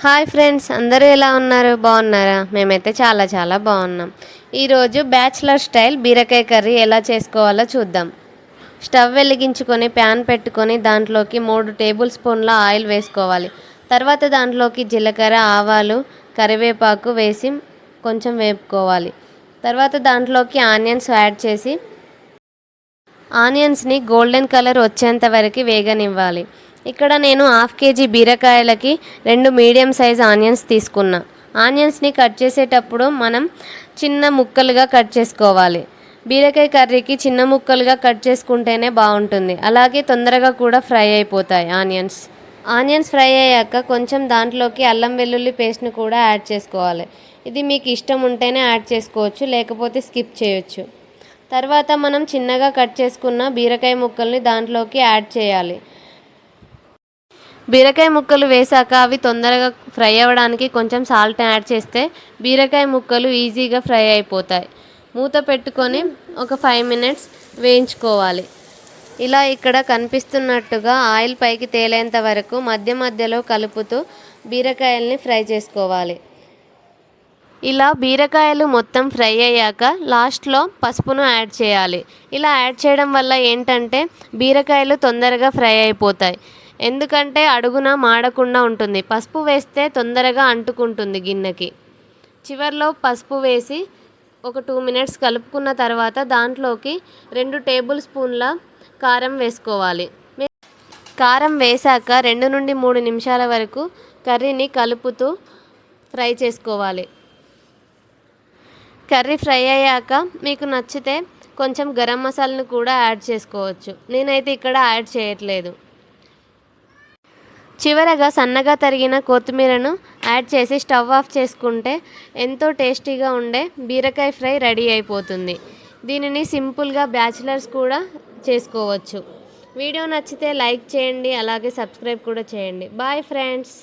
Hi friends, అందరూ ఎలా ఉన్నారు? బాగున్నారా? మేమైతే చాలా చాలా బాగున్నాం. ఈరోజు బ్యాచిలర్ స్టైల్ బీరకాయ కర్రీ ఎలా చేసుకోవాలో చూద్దాం. స్టవ్ వెలిగించుకొని ప్యాన్ పెట్టుకొని దాంట్లోకి 3 టేబుల్ స్పూన్ల ఆయిల్ వేసుకోవాలి. తర్వాత దాంట్లోకి జీలకర్ర, ఆవాలు, కరివేపాకు వేసి కొంచెం వేపుకోవాలి. తర్వాత దాంట్లోకి ఆనియన్స్ యాడ్ చేసి ఆనియన్స్ని గోల్డెన్ కలర్ వచ్చేంత వరకు వేగనివ్వాలి. ఇక్కడ నేను 1/2 కేజీ బీరకాయలకి 2 మీడియం సైజ్ ఆనియన్స్ తీసుకున్నా. ఆనియన్స్ని కట్ చేసేటప్పుడు మనం చిన్న ముక్కలుగా కట్ చేసుకోవాలి. బీరకాయ కర్రీకి చిన్న ముక్కలుగా కట్ చేసుకుంటేనే బాగుంటుంది. అలాగే తొందరగా కూడా ఫ్రై అయిపోతాయి ఆనియన్స్ ఫ్రై అయ్యాక కొంచెం దాంట్లోకి అల్లం వెల్లుల్లి పేస్ట్ని కూడా యాడ్ చేసుకోవాలి. ఇది మీకు ఇష్టం ఉంటేనే యాడ్ చేసుకోవచ్చు, లేకపోతే స్కిప్ చేయొచ్చు. తర్వాత మనం చిన్నగా కట్ చేసుకున్న బీరకాయ ముక్కల్ని దాంట్లోకి యాడ్ చేయాలి. బీరకాయ ముక్కలు వేసాక అవి తొందరగా ఫ్రై అవ్వడానికి కొంచెం సాల్ట్ యాడ్ చేస్తే బీరకాయ ముక్కలు ఈజీగా ఫ్రై అయిపోతాయి. మూత పెట్టుకొని ఒక 5 మినిట్స్ వేయించుకోవాలి. ఇలా ఇక్కడ కనిపిస్తున్నట్టుగా ఆయిల్ పైకి తేలేంత వరకు మధ్య మధ్యలో కలుపుతూ బీరకాయల్ని ఫ్రై చేసుకోవాలి. ఇలా బీరకాయలు మొత్తం ఫ్రై అయ్యాక లాస్ట్లో పసుపును యాడ్ చేయాలి. ఇలా యాడ్ చేయడం వల్ల ఏంటంటే బీరకాయలు తొందరగా ఫ్రై అయిపోతాయి. ఎందుకంటే అడుగున మాడకుండా ఉంటుంది. పసుపు వేస్తే తొందరగా అంటుకుంటుంది గిన్నెకి. చివర్లో పసుపు వేసి ఒక 2 మినిట్స్ కలుపుకున్న తర్వాత దాంట్లోకి 2 టేబుల్ స్పూన్ల కారం వేసుకోవాలి. కారం వేసాక 2 నుండి 3 నిమిషాల వరకు కర్రీని కలుపుతూ ఫ్రై చేసుకోవాలి. కర్రీ ఫ్రై అయ్యాక మీకు నచ్చితే కొంచెం గరం మసాలాను కూడా యాడ్ చేసుకోవచ్చు. నేనైతే ఇక్కడ యాడ్ చేయట్లేదు. చివరగా సన్నగా తరిగిన కొత్తిమీరను యాడ్ చేసి స్టవ్ ఆఫ్ చేసుకుంటే ఎంతో టేస్టీగా ఉండే బీరకాయ ఫ్రై రెడీ అయిపోతుంది. దీనిని సింపుల్గా బ్యాచిలర్స్ కూడా చేసుకోవచ్చు. వీడియో నచ్చితే లైక్ చేయండి, అలాగే సబ్స్క్రైబ్ కూడా చేయండి. Bye friends.